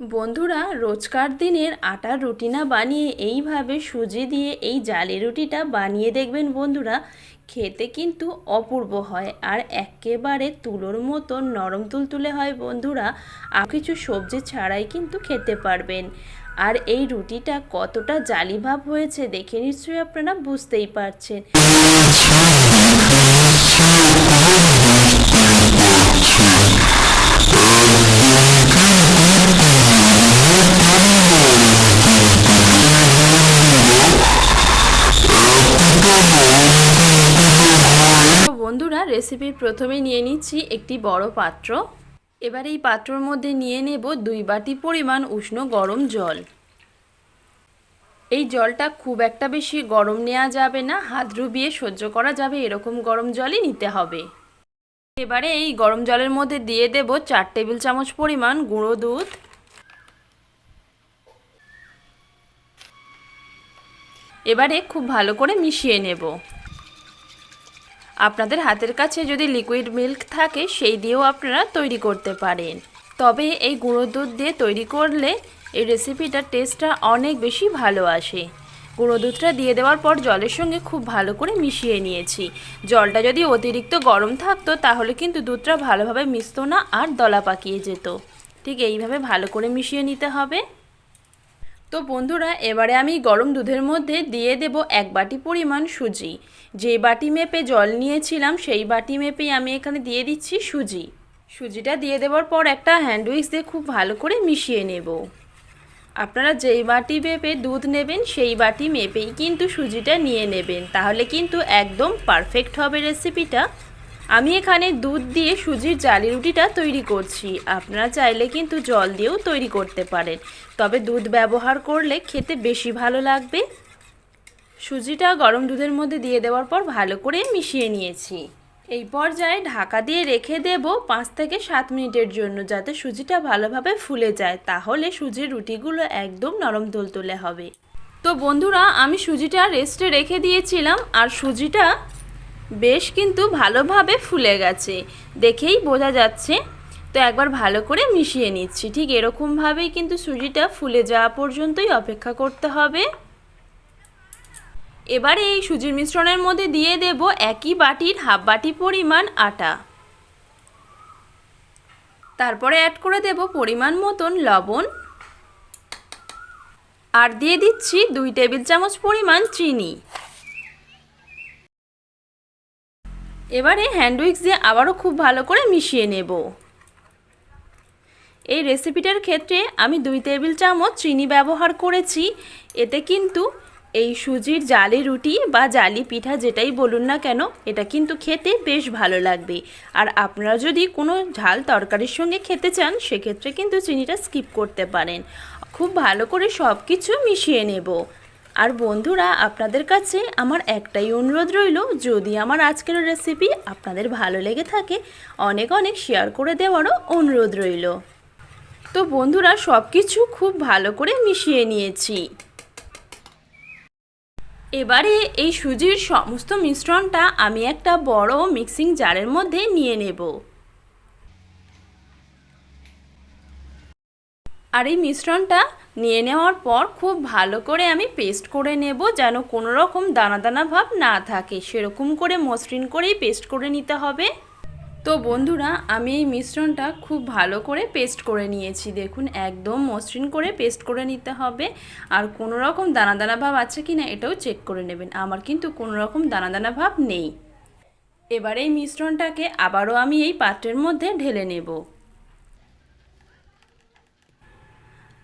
বন্ধুরা, রোজকার দিনের আটার রুটি না বানিয়ে এইভাবে সুজি দিয়ে এই জালি রুটিটা বানিয়ে দেখবেন বন্ধুরা। খেতে কিন্তু অপূর্ব হয় আর একেবারে তুলোর মতো নরম তুলতুলে হয় বন্ধুরা। আর কিছু সবজি ছাড়াই কিন্তু খেতে পারবেন। আর এই রুটিটা কতটা জালি ভাব হয়েছে দেখে নিশ্চয়ই আপনারা বুঝতেই পারছেন। বন্ধুরা, রেসিপির প্রথমে নিয়ে নিচ্ছি একটি বড় পাত্র। এবার এই পাত্রর মধ্যে নিয়ে নেব 2 বাটি পরিমাণ উষ্ণ গরম জল। এই জলটা খুব একটা বেশি গরম নেওয়া যাবে না, হাত ডুবিয়ে সহ্য করা যাবে এরকম গরম জলই নিতে হবে। এবারে এই গরম জলের মধ্যে দিয়ে দেব 4 টেবিল চামচ পরিমাণ গুঁড়ো দুধ। এবারে খুব ভালো করে মিশিয়ে নেব। আপনাদের হাতের কাছে যদি লিকুইড মিল্ক থাকে সেই দিয়েও আপনারা তৈরি করতে পারেন। তবে এই গুঁড়ো দুধ দিয়ে তৈরি করলে এই রেসিপিটার টেস্টটা অনেক বেশি ভালো আসে। গুঁড়ো দুধটা দিয়ে দেওয়ার পর জলের সঙ্গে খুব ভালো করে মিশিয়ে নিয়েছি। জলটা যদি অতিরিক্ত গরম থাকতো তাহলে কিন্তু দুধটা ভালোভাবে মিশতো না আর দলা পাকিয়ে যেত। ঠিক এইভাবে ভালো করে মিশিয়ে নিতে হবে। তো বন্ধুরা, এবারে আমি গরম দুধের মধ্যে দিয়ে দেব 1 বাটি পরিমাণ সুজি। যে বাটি মেপে জল নিয়েছিলাম সেই বাটি মেপেই আমি এখানে দিয়ে দিচ্ছি সুজি। সুজিটা দিয়ে দেওয়ার পর একটা হ্যান্ড উইক্স দিয়ে খুব ভালো করে মিশিয়ে নেব। আপনারা যেই বাটি মেপে দুধ নেবেন সেই বাটি মেপেই কিন্তু সুজিটা নিয়ে নেবেন, তাহলে কিন্তু একদম পারফেক্ট হবে রেসিপিটা। আমি এখানে দুধ দিয়ে সুজির জালি রুটিটা তৈরি করছি। আপনারা চাইলে কিন্তু জল দিয়েও তৈরি করতে পারেন, তবে দুধ ব্যবহার করলে খেতে বেশি ভালো লাগবে। সুজিটা গরম দুধের মধ্যে দিয়ে দেওয়ার পর ভালো করে মিশিয়ে নিয়েছি। এই পর্যায়ে ঢাকা দিয়ে রেখে দেব 5 থেকে 7 মিনিটের জন্য, যাতে সুজিটা ভালোভাবে ফুলে যায়, তাহলে সুজির রুটিগুলো একদম নরম তুলতুলে হবে। তো বন্ধুরা, আমি সুজিটা রেস্টে রেখে দিয়েছিলাম আর সুজিটা বেশ কিন্তু ভালোভাবে ফুলে গেছে, দেখেই বোঝা যাচ্ছে। তো একবার ভালো করে মিশিয়ে নিচ্ছি। ঠিক এরকমভাবেই কিন্তু সুজিটা ফুলে যাওয়া পর্যন্তই অপেক্ষা করতে হবে। এবারে এই সুজির মিশ্রণের মধ্যে দিয়ে দেব একই বাটির হাফ বাটি পরিমাণ আটা। তারপরে অ্যাড করে দেব পরিমাণ মতন লবণ আর দিয়ে দিচ্ছি 2 টেবিল চামচ পরিমাণ চিনি। এবারে হ্যান্ড উইক্স দিয়ে আবারও খুব ভালো করে মিশিয়ে নেব। এই রেসিপিটার ক্ষেত্রে আমি 2 টেবিল চামচ চিনি ব্যবহার করেছি। এতে কিন্তু এই সুজির জালি রুটি বা জালি পিঠা যেটাই বলুন না কেন, এটা কিন্তু খেতে বেশ ভালো লাগবে। আর আপনারা যদি কোনো ঝাল তরকারির সঙ্গে খেতে চান সেক্ষেত্রে কিন্তু চিনিটা স্কিপ করতে পারেন। খুব ভালো করে সব কিছু মিশিয়ে নেব। আর বন্ধুরা, আপনাদের কাছে আমার একটাই অনুরোধ রইল, যদি আমার আজকের রেসিপি আপনাদের ভালো লেগে থাকে অনেক অনেক শেয়ার করে দেওয়ারও অনুরোধ রইল। তো বন্ধুরা, সব কিছু খুব ভালো করে মিশিয়ে নিয়েছি। এবারে এই সুজির সমস্ত মিশ্রণটা আমি একটা বড় মিক্সিং জারের মধ্যে নিয়ে নেব। আর এই মিশ্রণটা নিয়ে নেওয়ার পর খুব ভালো করে আমি পেস্ট করে নেব, যেন কোনো রকম দানা দানা ভাব না থাকে। সেরকম করে মসৃণ করেই পেস্ট করে নিতে হবে। তো বন্ধুরা, আমি এই মিশ্রণটা খুব ভালো করে পেস্ট করে নিয়েছি। দেখুন, একদম মসৃণ করে পেস্ট করে নিতে হবে। আর কোনো রকম দানা দানা ভাব আছে কি না এটাও চেক করে নেবেন। আমার কিন্তু কোনো রকম দানা দানা ভাব নেই। এবার এই মিশ্রণটাকে আবারও আমি এই পাত্রের মধ্যে ঢেলে নেব।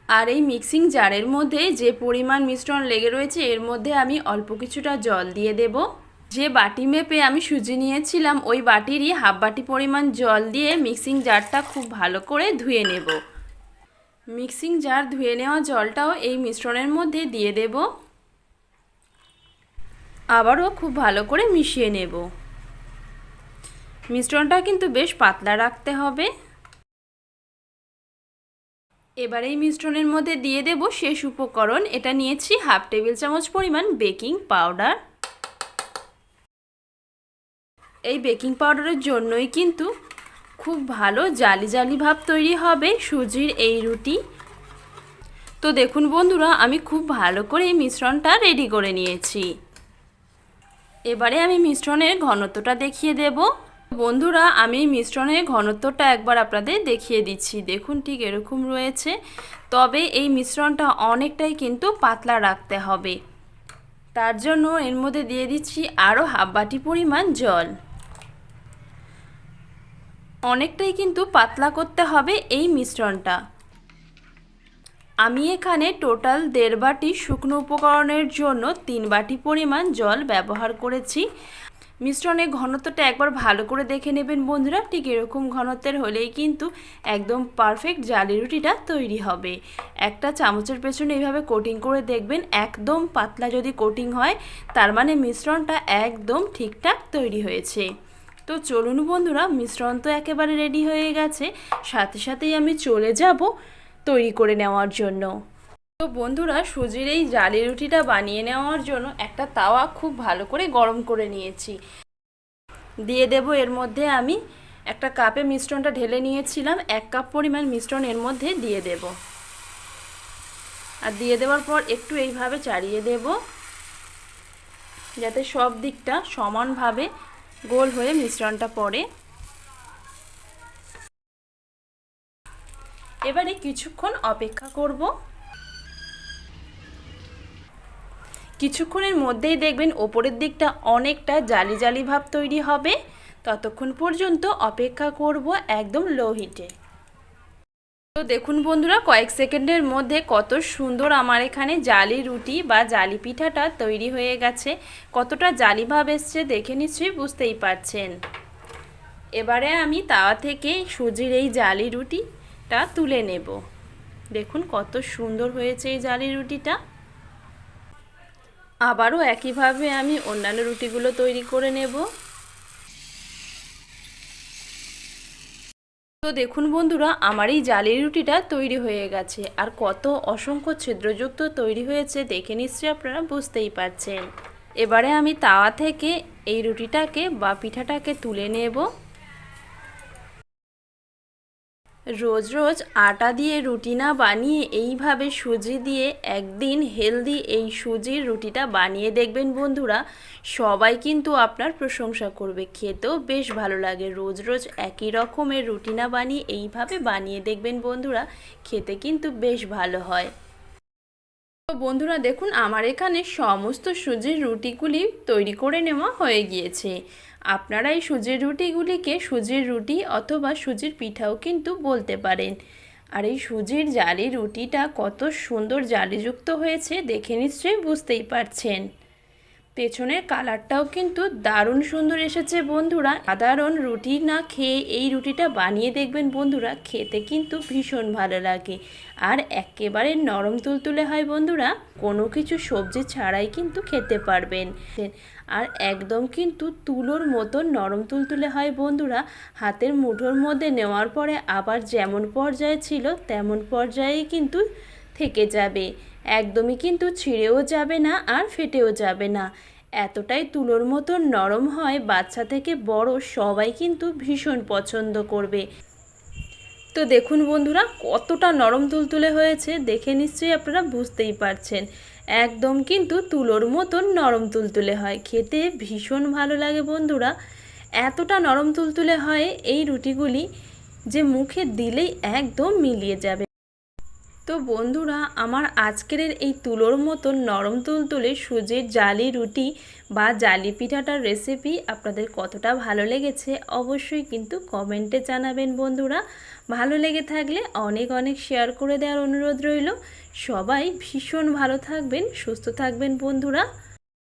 আর এই মিক্সিং জারের মধ্যে যে পরিমাণ মিশ্রণ লেগে রয়েছে এর মধ্যে আমি অল্প কিছুটা জল দিয়ে দেব। যে বাটি মেপে আমি সুজি নিয়েছিলাম ওই বাটিরই হাফ বাটি পরিমাণ জল দিয়ে মিক্সিং জারটা খুব ভালো করে ধুয়ে নেব। মিক্সিং জার ধুয়ে নেওয়া জলটাও এই মিশ্রণের মধ্যে দিয়ে দেব। আবারও খুব ভালো করে মিশিয়ে নেব। মিশ্রণটা কিন্তু বেশ পাতলা রাখতে হবে। এবার এই মিশ্রণের মধ্যে দিয়ে দেব শেষ উপকরণ। এটা নিয়েছি হাফ টেবিল চামচ পরিমাণ বেকিং পাউডার। এই বেকিং পাউডারের জন্যই কিন্তু খুব ভালো জালি জালি ভাব তৈরি হবে সুজির এই রুটি। তো দেখুন বন্ধুরা, আমি খুব ভালো করে এই মিশ্রণটা রেডি করে নিয়েছি। এবারে আমি মিশ্রণের ঘনত্বটা দেখিয়ে দেব। বন্ধুরা, আমি মিশ্রণের ঘনত্বটা একবার আপনাদের দেখিয়ে দিচ্ছি। দেখুন ঠিক এরকম রয়েছে। তবে এই মিশ্রণটা অনেকটাই কিন্তু পাতলা রাখতে হবে। তার জন্য এর মধ্যে দিয়ে দিচ্ছি আরও হাফ বাটি পরিমাণ জল। অনেকটাই কিন্তু পাতলা করতে হবে এই মিশ্রণটা। আমি এখানে টোটাল 1.5 বাটি শুকনো উপকরণের জন্য 3 বাটি পরিমাণ জল ব্যবহার করেছি। মিশ্রণের ঘনত্বটা একবার ভালো করে দেখে নেবেন বন্ধুরা। ঠিক এরকম ঘনত্বের হলেই কিন্তু একদম পারফেক্ট জালি রুটিটা তৈরি হবে। একটা চামচের পেছনে এইভাবে কোটিং করে দেখবেন, একদম পাতলা যদি কোটিং হয় তার মানে মিশ্রণটা একদম ঠিকঠাক তৈরি হয়েছে। তো চলুন বন্ধুরা, মিশ্রণ তো একেবারে রেডি হয়ে গেছে, সাথে সাথেই আমি চলে যাব তৈরি করে নেওয়ার জন্য। তো বন্ধুরা, সুজির এই জালি রুটিটা বানিয়ে নেওয়ার জন্য একটা তাওয়া খুব ভালো করে গরম করে নিয়েছি। দিয়ে দেব এর মধ্যে আমি একটা কাপে মিশ্রণটা ঢেলে নিয়েছিলাম, 1 কাপ পরিমাণ মিশ্রণ এর মধ্যে দিয়ে দেব। আর দিয়ে দেওয়ার পর একটু এইভাবে চাড়িয়ে দেব, যাতে সব দিকটা সমানভাবে গোল হয়ে মিশ্রণটা পড়ে। এবারে কিছুক্ষণ অপেক্ষা করব। কিছুক্ষণের মধ্যেই দেখবেন ওপরের দিকটা অনেকটা জালি জালি ভাব তৈরি হবে। ততক্ষণ পর্যন্ত অপেক্ষা করব একদম লো হিটে। তো দেখুন বন্ধুরা, কয়েক সেকেন্ডের মধ্যে কত সুন্দর আমার এখানে জালি রুটি বা জালি পিঠাটা তৈরি হয়ে গেছে। কতটা জালি ভাব এসছে দেখে নিশ্চয়ই বুঝতেই পারছেন। এবারে আমি তাওয়া থেকে সুজির এই জালি রুটিটা তুলে নেব। দেখুন কত সুন্দর হয়েছে এই জালি রুটিটা। আবারও একইভাবে আমি অন্যান্য রুটিগুলো তৈরি করে নেব। তো দেখুন বন্ধুরা, আমার এই জালি রুটিটা তৈরি হয়ে গেছে। আর কত অসংখ্য ছিদ্রযুক্ত তৈরি হয়েছে দেখে নিশ্চয়ই আপনারা বুঝতেই পারছেন। এবারে আমি তাওয়া থেকে এই রুটিটাকে বা পিঠাটাকে তুলে নেব। রোজ রোজ আটা দিয়ে রুটি না বানিয়ে এইভাবে সুজি দিয়ে একদিন হেলদি এই সুজির রুটিটা বানিয়ে দেখবেন বন্ধুরা। সবাই কিন্তু আপনার প্রশংসা করবে, খেতেও বেশ ভালো লাগে। রোজ রোজ একই রকমের রুটি না বানিয়ে এইভাবে বানিয়ে দেখবেন বন্ধুরা, খেতে কিন্তু বেশ ভালো হয়। তো বন্ধুরা দেখুন, আমার এখানে সমস্ত সুজির রুটিগুলি তৈরি করে নেওয়া হয়ে গিয়েছে। আপনারা এই সুজির রুটিগুলিকে সুজির রুটি অথবা সুজির পিঠাও কিন্তু বলতে পারেন। আর এই সুজির জালি রুটিটা কত সুন্দর জালিযুক্ত হয়েছে দেখে নিশ্চয়ই বুঝতেই পারছেন। পেছনের কালারটাও কিন্তু দারুণ সুন্দর এসেছে বন্ধুরা। সাধারণ রুটি না খেয়ে এই রুটিটা বানিয়ে দেখবেন বন্ধুরা, খেতে কিন্তু ভীষণ ভালো লাগে। আর একেবারে নরম তুলতুলে হয় বন্ধুরা, কোনো কিছু সবজি ছাড়াই কিন্তু খেতে পারবেন। আর একদম কিন্তু তুলোর মতো নরম তুলতুলে হয় বন্ধুরা। হাতের মুঠোর মধ্যে নেওয়ার পরে আবার যেমন পর্যায়ে ছিল তেমন পর্যায়েই কিন্তু থেকে যাবে। একদমই কিন্তু ছিঁড়েও যাবে না আর ফেটেও যাবে না। এতটাই তুলোর মতো নরম হয়, বাচ্চা থেকে বড় সবাই কিন্তু ভীষণ পছন্দ করবে। তো দেখুন বন্ধুরা, কতটা নরম তুলতুলে হয়েছে দেখে নিশ্চয়ই আপনারা বুঝতেই পারছেন। একদম কিন্তু তুলোর মতন নরম তুলতুলে হয়, খেতে ভীষণ ভালো লাগে বন্ধুরা। এতটা নরম তুলতুলে হয় এই রুটিগুলি যে মুখে দিলেই একদম মিলিয়ে যাবে। তো বন্ধুরা, আমার আজকের এই তুলোর মতন নরম তুলতুলে সুজির জালি রুটি বা জালি পিঠাটার রেসিপি আপনাদের কতটা ভালো লেগেছে অবশ্যই কিন্তু কমেন্টে জানাবেন বন্ধুরা। ভালো লেগে থাকলে অনেক অনেক শেয়ার করে দেওয়ার অনুরোধ রইল। সবাই ভীষণ ভালো থাকবেন, সুস্থ থাকবেন বন্ধুরা।